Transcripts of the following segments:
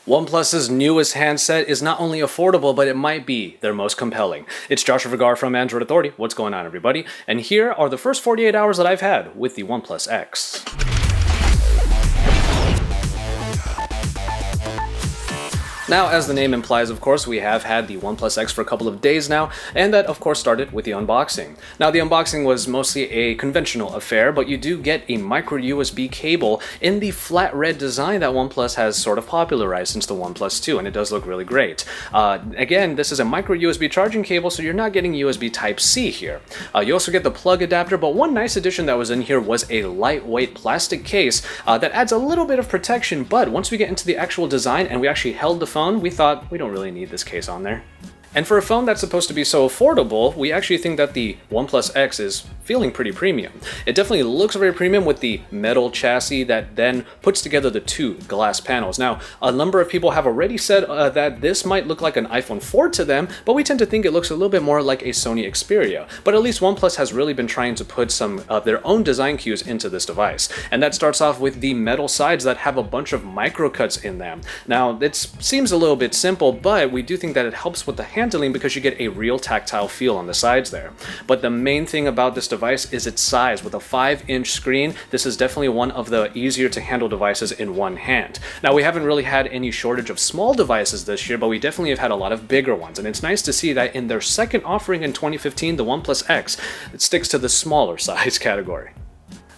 OnePlus's newest handset is not only affordable, but it might be their most compelling. It's Joshua Vergara from Android Authority. What's going on, everybody? And here are the first 48 hours that I've had with the OnePlus X. Now, as the name implies, of course, we have had the OnePlus X for a couple of days now, and that, of course, started with the unboxing. Now, the unboxing was mostly a conventional affair, but you do get a micro USB cable in the flat red design that OnePlus has sort of popularized since the OnePlus 2, and it does look really great. Again, this is a micro USB charging cable, so you're not getting USB Type-C here. You also get the plug adapter, but one nice addition that was in here was a lightweight plastic case that adds a little bit of protection, but once we get into the actual design and we actually held the phone, we thought we don't really need this case on there. And for a phone that's supposed to be so affordable, we actually think that the OnePlus X is feeling pretty premium. It definitely looks very premium with the metal chassis that then puts together the two glass panels. Now, a number of people have already said that this might look like an iPhone 4 to them, but we tend to think it looks a little bit more like a Sony Xperia. But at least OnePlus has really been trying to put some of their own design cues into this device. And that starts off with the metal sides that have a bunch of micro cuts in them. Now, it seems a little bit simple, but we do think that it helps with the handling because you get a real tactile feel on the sides there. But the main thing about this device is its size. With a 5-inch screen, this is definitely one of the easier to handle devices in one hand. Now, we haven't really had any shortage of small devices this year, but we definitely have had a lot of bigger ones, and it's nice to see that in their second offering in 2015, the OnePlus X, it sticks to the smaller size category.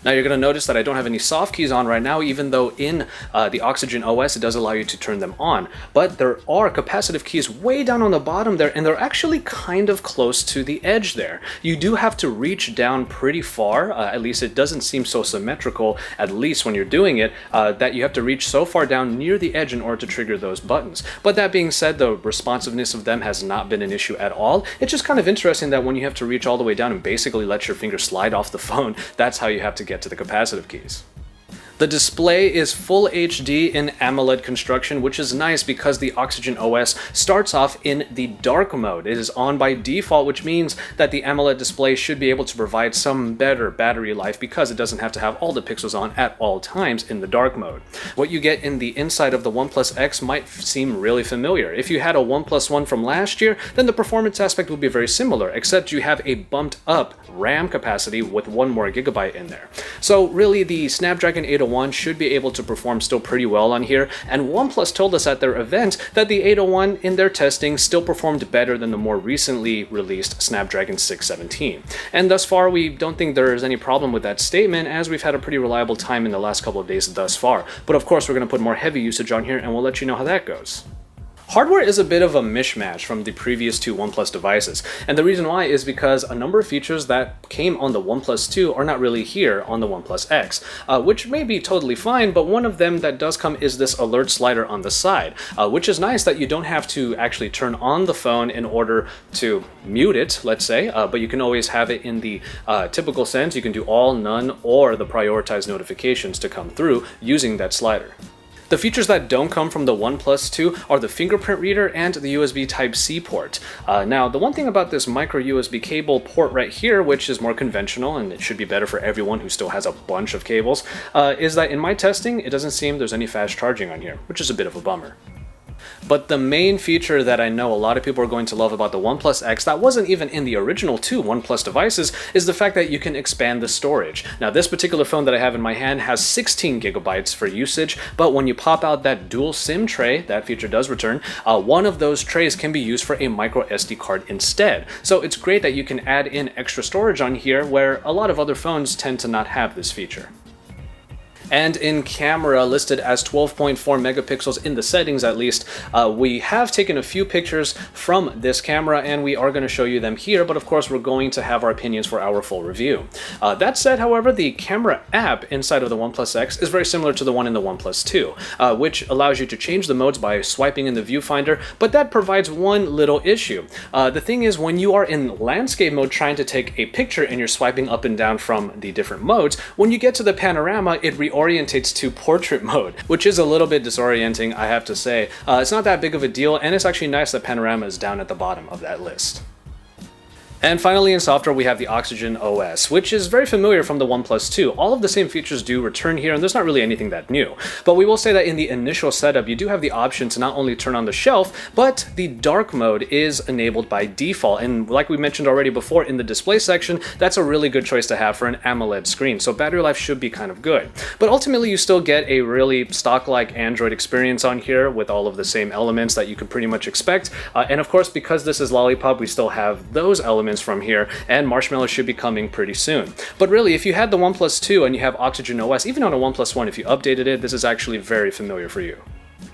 Now you're going to notice that I don't have any soft keys on right now, even though in the Oxygen OS it does allow you to turn them on. But there are capacitive keys way down on the bottom there, and they're actually kind of close to the edge there. You do have to reach down pretty far, at least it doesn't seem so symmetrical, at least when you're doing it, that you have to reach so far down near the edge in order to trigger those buttons. But that being said, the responsiveness of them has not been an issue at all. It's just kind of interesting that when you have to reach all the way down and basically let your finger slide off the phone, that's how you have to get to the capacitive keys. The display is full HD in AMOLED construction, which is nice because the Oxygen OS starts off in the dark mode. It is on by default, which means that the AMOLED display should be able to provide some better battery life because it doesn't have to have all the pixels on at all times in the dark mode. What you get in the inside of the OnePlus X might seem really familiar. If you had a OnePlus One from last year, then the performance aspect will be very similar, except you have a bumped up RAM capacity with 1 more gigabyte in there. So really, the Snapdragon 801 should be able to perform still pretty well on here, and OnePlus told us at their event that the 801 in their testing still performed better than the more recently released Snapdragon 617. And thus far, we don't think there is any problem with that statement, as we've had a pretty reliable time in the last couple of days thus far. But of course, we're going to put more heavy usage on here, and we'll let you know how that goes. Hardware is a bit of a mishmash from the previous two OnePlus devices, and the reason why is because a number of features that came on the OnePlus 2 are not really here on the OnePlus X, which may be totally fine, but one of them that does come is this alert slider on the side, which is nice that you don't have to actually turn on the phone in order to mute it, let's say, but you can always have it in the typical sense. You can do all, none, or the prioritized notifications to come through using that slider. The features that don't come from the OnePlus 2 are the fingerprint reader and the USB Type-C port. Now, the one thing about this micro USB cable port right here, which is more conventional and it should be better for everyone who still has a bunch of cables, is that in my testing, it doesn't seem there's any fast charging on here, which is a bit of a bummer. But the main feature that I know a lot of people are going to love about the OnePlus X that wasn't even in the original two OnePlus devices is the fact that you can expand the storage. Now, this particular phone that I have in my hand has 16 gigabytes for usage, but when you pop out that dual SIM tray, that feature does return, one of those trays can be used for a micro SD card instead. So it's great that you can add in extra storage on here where a lot of other phones tend to not have this feature. And in camera, listed as 12.4 megapixels in the settings at least, we have taken a few pictures from this camera and we are going to show you them here, but of course we're going to have our opinions for our full review. That said, however, the camera app inside of the OnePlus X is very similar to the one in the OnePlus 2, which allows you to change the modes by swiping in the viewfinder, but that provides one little issue. The thing is, when you are in landscape mode trying to take a picture and you're swiping up and down from the different modes, when you get to the panorama, it orientates to portrait mode, which is a little bit disorienting, I have to say. It's not that big of a deal, and it's actually nice that panorama is down at the bottom of that list. And finally, in software, we have the Oxygen OS, which is very familiar from the OnePlus 2. All of the same features do return here, and there's not really anything that new. But we will say that in the initial setup, you do have the option to not only turn on the shelf, but the dark mode is enabled by default. And like we mentioned already before in the display section, that's a really good choice to have for an AMOLED screen. So battery life should be kind of good. But ultimately, you still get a really stock-like Android experience on here with all of the same elements that you could pretty much expect. And of course, because this is Lollipop, we still have those elements from here, and Marshmallow should be coming pretty soon. But really, if you had the OnePlus 2 and you have Oxygen OS, even on a OnePlus 1, if you updated it, this is actually very familiar for you.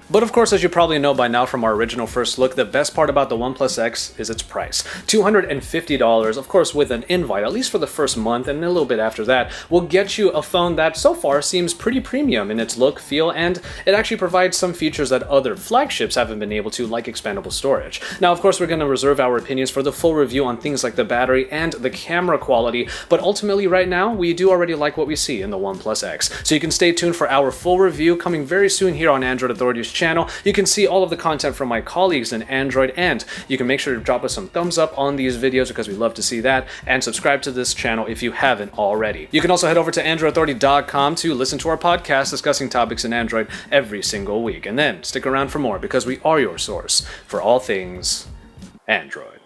But of course, as you probably know by now from our original first look, the best part about the OnePlus X is its price. $250, of course with an invite, at least for the first month, and a little bit after that, will get you a phone that so far seems pretty premium in its look, feel, and it actually provides some features that other flagships haven't been able to, like expandable storage. Now, of course, we're going to reserve our opinions for the full review on things like the battery and the camera quality, but ultimately right now, we do already like what we see in the OnePlus X. So you can stay tuned for our full review coming very soon here on Android Authority's channel. You can see all of the content from my colleagues in Android, and you can make sure to drop us some thumbs up on these videos because we love to see that, and subscribe to this channel if you haven't already. You can also head over to AndroidAuthority.com to listen to our podcast discussing topics in Android every single week, and then stick around for more because we are your source for all things Android.